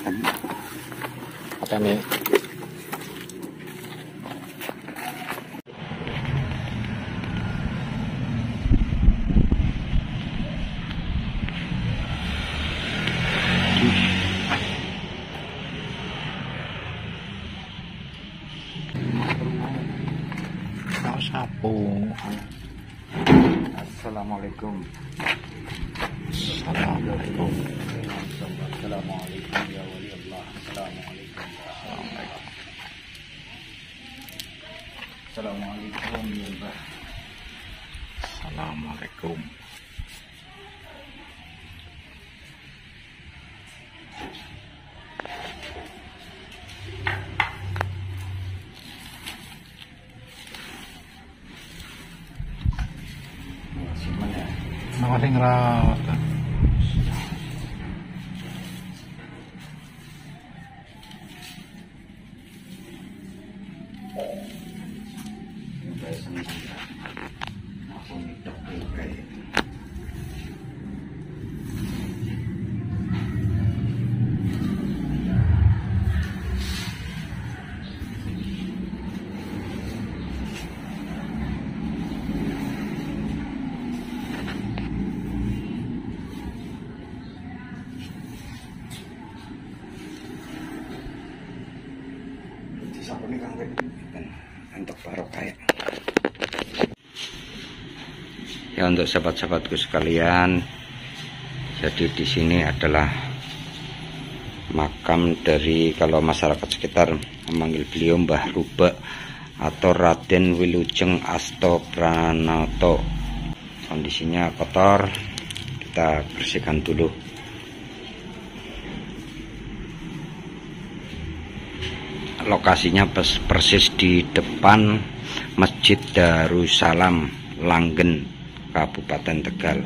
Kami sapu. Assalamualaikum. Assalamualaikum. Assalamualaikum ya wali Allah. Assalamualaikum. Assalamualaikum ya Allah. Assalamualaikum. Makasih ngerawat. Sabun ini kan untuk barokah ya. Ya, untuk sahabat-sahabatku sekalian, jadi di sini adalah makam dari, kalau masyarakat sekitar memanggil beliau Mbah Rubek atau Raden Wilujeng Astopranoto. Kondisinya kotor, kita bersihkan dulu. Lokasinya persis di depan Masjid Darussalam Langgen, Kabupaten Tegal.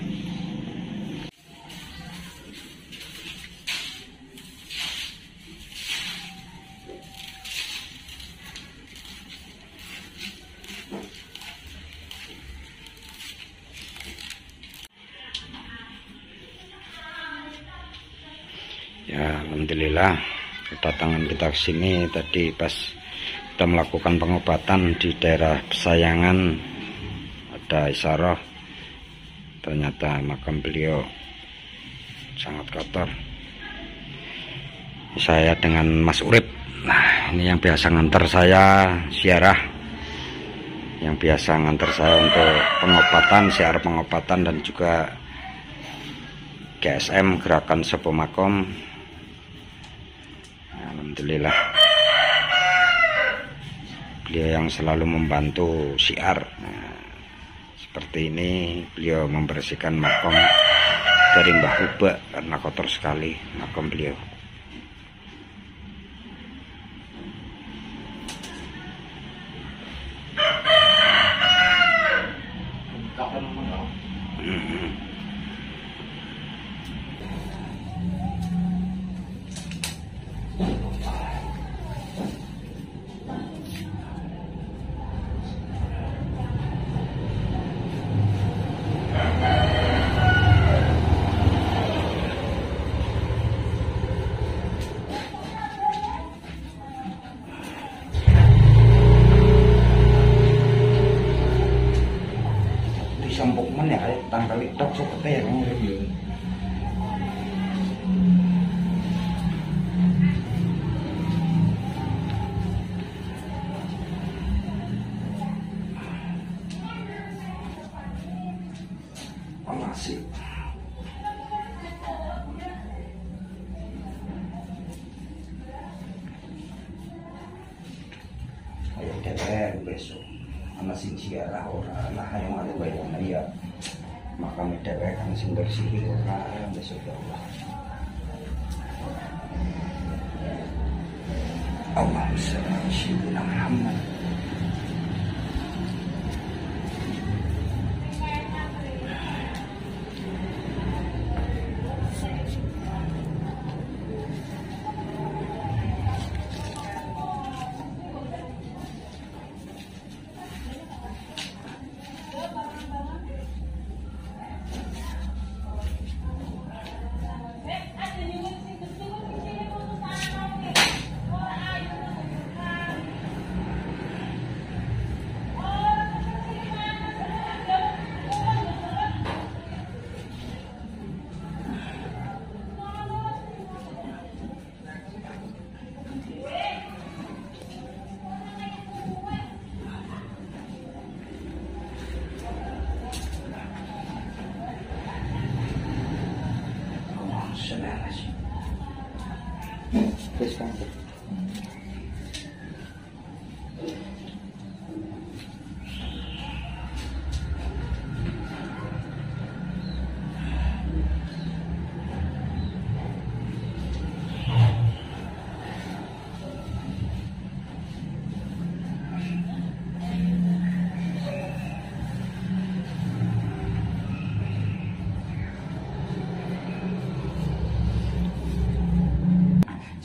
Ya, alhamdulillah kedatangan kita ke sini tadi pas kita melakukan pengobatan di daerah Pesayangan, ada isyarah ternyata makam beliau sangat kotor. Saya dengan Mas Urip, nah ini yang biasa nganter saya ziarah, yang biasa nganter saya untuk pengobatan, siar pengobatan dan juga GSM, Gerakan Sepuh Makom. Alhamdulillah beliau yang selalu membantu syiar. Nah, seperti ini beliau membersihkan makom dari Mbah Rubek karena kotor sekali makom beliau. Sampuk men ya kayak tangkal tok sopete ya kamu review. Masih. Ayo kita besok. Ana sing ziarah ora lah yang ada bayana ya makam dhewek kan sing bersih ora besok ya Allah. Allahumma shalli ala sayyidina Muhammad.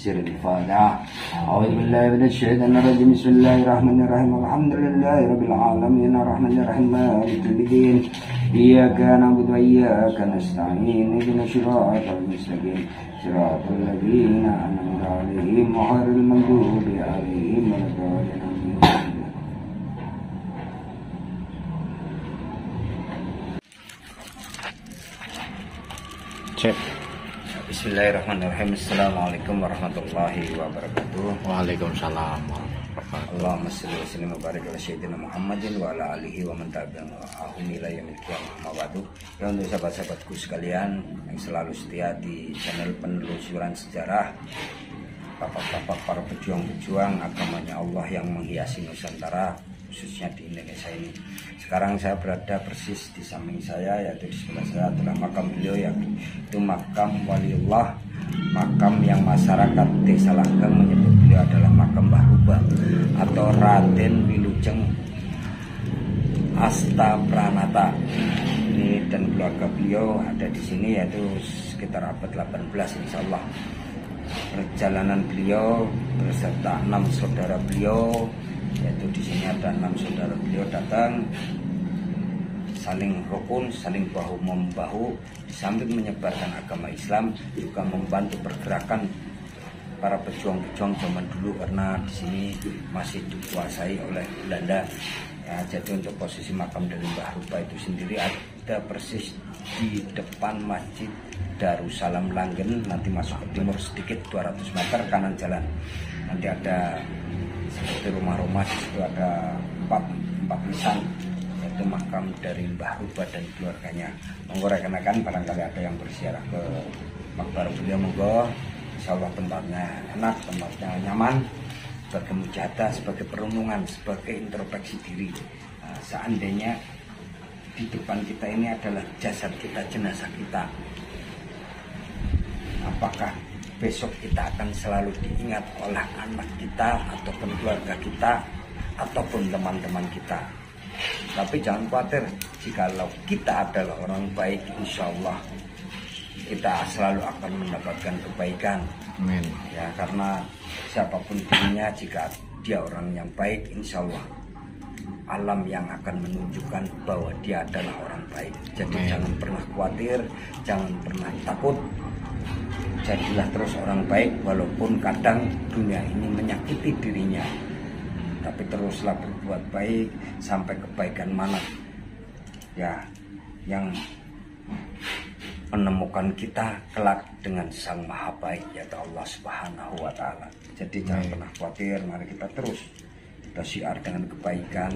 سر الفاتحة. أعوذ بالله من الشيطان الرجيم. بسم الله الرحمن الرحيم. الحمد لله رب العالمين الرحمن الرحيم مالك يوم الدين إياك نعبد وإياك نستعين اهدنا الصراط المستقيم صراط الذين أنعمت عليهم غير المغضوب عليهم ولا الضالين. Cek. Bismillahirrahmanirrahim. Assalamualaikum warahmatullahi wabarakatuh. Waalaikumsalam warahmatullahi wabarakatuh. Allahumma shalli wa sallim wa barik ala sayyidina Muhammadin wa ala alihi wa man tabi'ahum ila yaumil qiyamah. Ya, untuk sahabat-sahabatku sekalian yang selalu setia di channel penelusuran sejarah, bapak-bapak para pejuang-pejuang agamanya Allah yang menghiasi Nusantara, khususnya di Indonesia ini. Sekarang saya berada persis di samping saya, yaitu di sebelah saya adalah makam beliau, yaitu makam Waliullah, makam yang masyarakat Desa Langgeng menyebut beliau adalah makam Mbah Ruba atau Raden Wilujeng Astapranata. Ini dan keluarga beliau ada di sini, yaitu sekitar abad 18 insya Allah. Perjalanan beliau beserta 6 saudara beliau, yaitu di sini ada 6 saudara beliau datang saling rukun, saling bahu membahu, di samping menyebarkan agama Islam juga membantu pergerakan para pejuang-pejuang zaman dulu, karena di sini masih dikuasai oleh Belanda. Ya, jadi untuk posisi makam dari Mbah Ruba itu sendiri ada persis di depan Masjid Darussalam Langgeng. Nanti masuk ke timur sedikit 200 meter kanan jalan. Nanti ada seperti rumah-rumah, di situ ada empat nisan, yaitu makam dari Mbah Ruba dan keluarganya. Monggo rekan-rekan, barangkali ada yang berziarah ke makbar beliau, monggo. Insya Allah tempatnya enak, tempatnya nyaman, sebagai mujahadah, sebagai perenungan, sebagai introspeksi diri. Nah, seandainya di depan kita ini adalah jasad kita, jenazah kita, apakah besok kita akan selalu diingat oleh anak kita ataupun keluarga kita ataupun teman-teman kita? Tapi jangan khawatir, jikalau kita adalah orang baik, insya Allah kita selalu akan mendapatkan kebaikan. Amin. Ya, karena siapapun dirinya, jika dia orang yang baik, insya Allah alam yang akan menunjukkan bahwa dia adalah orang baik. Jadi jangan pernah khawatir, jangan pernah takut. Jadilah terus orang baik, walaupun kadang dunia ini menyakiti dirinya, tapi teruslah berbuat baik sampai kebaikan mana ya yang menemukan kita kelak dengan Sang Maha Baik, yaitu Allah Subhanahu wa Ta'ala. Jadi jangan pernah khawatir, mari kita terus kita syiar dengan kebaikan.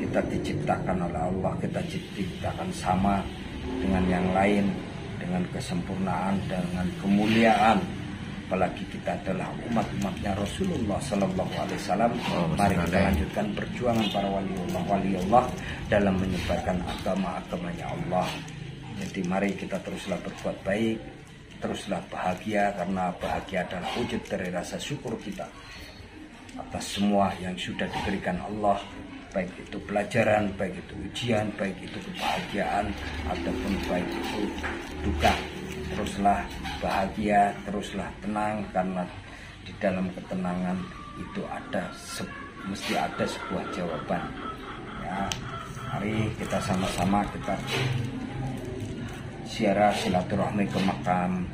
Kita diciptakan oleh Allah, kita diciptakan sama dengan yang lain, dengan kesempurnaan, dengan kemuliaan. Apalagi kita adalah umat-umatnya Rasulullah Sallallahu Alaihi Wasallam. Mari kita lanjutkan perjuangan para waliullah dalam menyebarkan agama-agamanya Allah. Jadi mari kita teruslah berbuat baik, teruslah bahagia, karena bahagia adalah wujud dari rasa syukur kita atas semua yang sudah diberikan Allah, baik itu pelajaran, baik itu ujian, baik itu kebahagiaan, ataupun baik itu duka. Teruslah bahagia, teruslah tenang, karena di dalam ketenangan itu mesti ada sebuah jawaban. Ya, mari kita sama-sama kita ziarah silaturahmi ke makam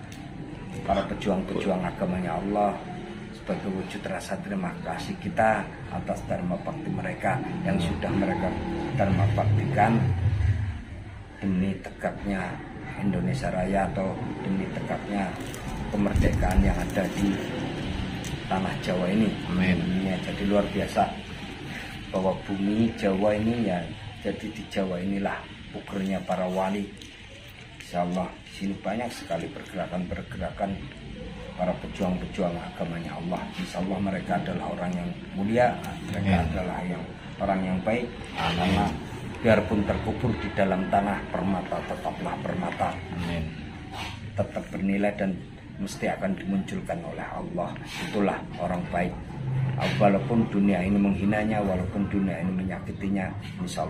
para pejuang-pejuang agamanya Allah sebagai wujud rasa terima kasih kita atas dharma bakti mereka yang sudah mereka dharma baktikan demi tegaknya Indonesia Raya atau demi tegaknya kemerdekaan yang ada di tanah Jawa ini. Amin. Ya, jadi luar biasa bahwa bumi Jawa ini, ya jadi di Jawa inilah pukernya para wali. Insya Allah di sini banyak sekali pergerakan-pergerakan para pejuang-pejuang agamanya Allah. Insya Allah mereka adalah orang yang mulia, mereka adalah orang yang baik. Karena biarpun terkubur di dalam tanah permata, tetaplah permata. Amin. Tetap bernilai dan mesti akan dimunculkan oleh Allah. Itulah orang baik. Walaupun dunia ini menghinanya, walaupun dunia ini menyakitinya, insya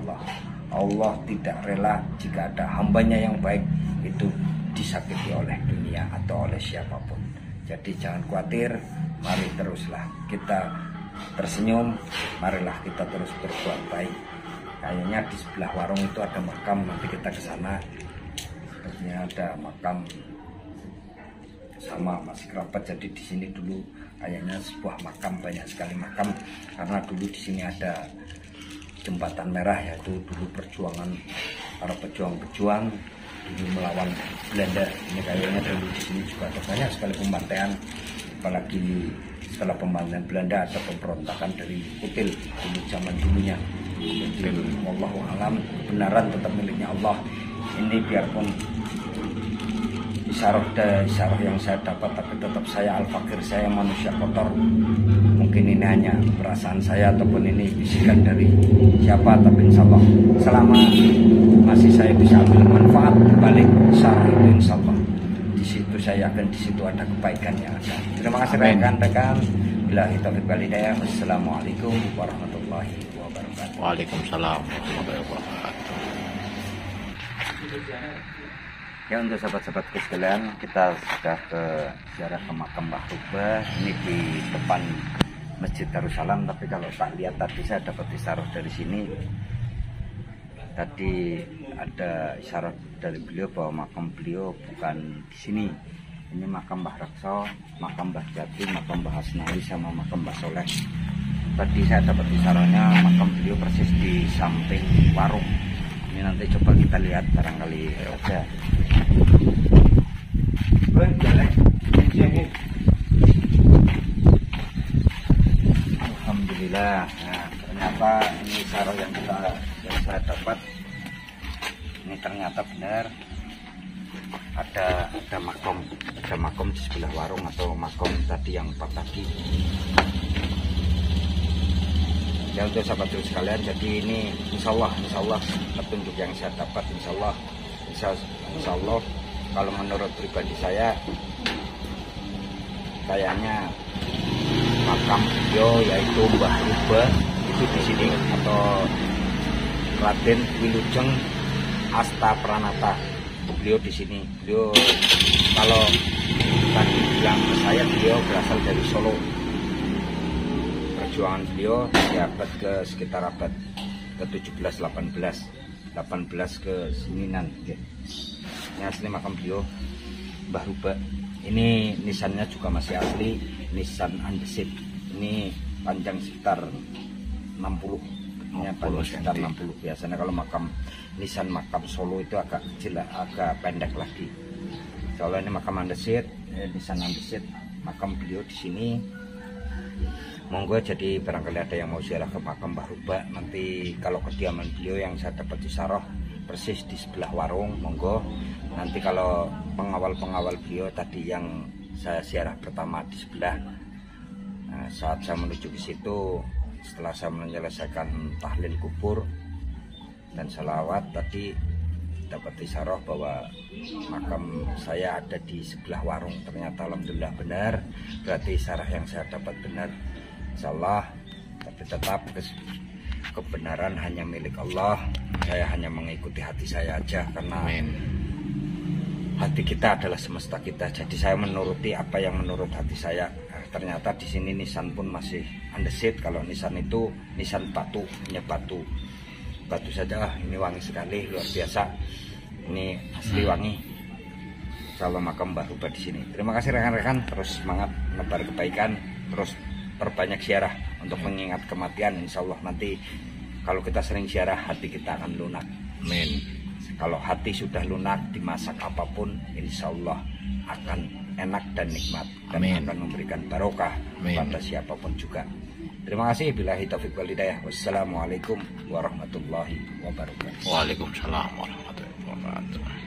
Allah tidak rela jika ada hambanya yang baik itu disakiti oleh dunia atau oleh siapapun. Jadi jangan khawatir, mari teruslah kita tersenyum, marilah kita terus berbuat baik. Kayaknya di sebelah warung itu ada makam, nanti kita ke sana. Sepertinya ada makam sama masih kerabat, jadi di sini dulu kayaknya sebuah makam, banyak sekali makam karena dulu di sini ada jembatan merah, yaitu dulu perjuangan para pejuang-pejuang dulu melawan Belanda. Ini kayaknya dulu di sini juga ada banyak sekali pembantaian, apalagi setelah pembantaian Belanda ada pemberontakan dari Kutil dulu zaman dulunya. Jadi wallahu alam, kebenaran tetap miliknya Allah. Ini biarpun isyarah yang saya dapat, tapi tetap saya al-fakir, saya manusia kotor. Mungkin ini hanya perasaan saya ataupun ini bisikan dari siapa, tapi insya Allah selama masih saya bisa ambil manfaat balik isyarah itu, insya Allah di situ saya yakin di situ ada kebaikan yang ada. Terima kasih rekan-rekan. Billahi taufiq wal hidayah. Wassalamualaikum warahmatullahi wabarakatuh. Waalaikumsalam warahmatullahi wabarakatuh. Ya, untuk sahabat-sahabatku sekalian, kita sudah ke ziarah ke makam Mbah Rubah. Ini di depan Masjid Darussalam, tapi kalau tak lihat tadi saya dapat isyarat dari sini. Tadi ada isyarat dari beliau bahwa makam beliau bukan di sini. Ini makam Mbah Rakso, makam Mbah Jati, makam Mbah Asnawi, sama makam Mbah Soleh. Tadi saya dapat isyaratnya makam beliau persis di samping warung. Ini nanti coba kita lihat, barangkali ada. Alhamdulillah. Nah, ternyata ini isyarat yang saya dapat. Ini ternyata benar ada makom di sebelah warung, atau makom tadi yang 4 tadi. Ya, untuk sahabat sekalian, jadi ini insya Allah petunjuk yang saya dapat, insya Allah kalau menurut pribadi saya kayaknya makam beliau yaitu Mbah Rubah itu di sini, atau Raden Wilujeng Astapranata, beliau di sini. Beliau kalau tadi bilang ke saya, beliau berasal dari Solo. Perjuangan beliau di abad ke sekitar abad ke-17, 18 ke sininan. Ini asli makam beliau Mbah Rubah. Ini nisannya juga masih asli, nisan andesit. Ini panjang sekitar 60. Ini panjang sekitar 60. Biasanya kalau nisan makam Solo itu agak kecil, agak pendek lagi. Soalnya ini makam andesit, nisan andesit, makam beliau di sini. Monggo, jadi barangkali ada yang mau ziarah ke makam Mbah Rubah, nanti kalau kediaman beliau yang saya dapat isyarah persis di sebelah warung, monggo. Nanti kalau pengawal beliau tadi yang saya ziarah pertama di sebelah, nah, saat saya menuju ke situ, setelah saya menyelesaikan tahlil kubur dan salawat tadi, dapat isyarah bahwa makam saya ada di sebelah warung. Ternyata alhamdulillah benar, berarti isyarah yang saya dapat benar, insyaallah. Tapi tetap kebenaran hanya milik Allah. Saya hanya mengikuti hati saya aja, karena hati kita adalah semesta kita. Jadi saya menuruti apa yang menurut hati saya. Ternyata di sini nisan pun masih andesit. Kalau nisan itu nisan batu, hanya batu saja. Ini wangi sekali, luar biasa. Ini asli wangi. Kalau makam Mbah Rubah di sini. Terima kasih rekan-rekan, terus semangat menebar kebaikan, terus perbanyak ziarah untuk mengingat kematian. Insya Allah nanti kalau kita sering ziarah, hati kita akan lunak. Amin. Kalau hati sudah lunak, dimasak apapun, insya Allah akan enak dan nikmat, dan akan memberikan barokah pada siapapun juga. Terima kasih. Billahi taufiq wal hidayah. Wassalamualaikum warahmatullahi wabarakatuh. Waalaikumsalam warahmatullahi wabarakatuh.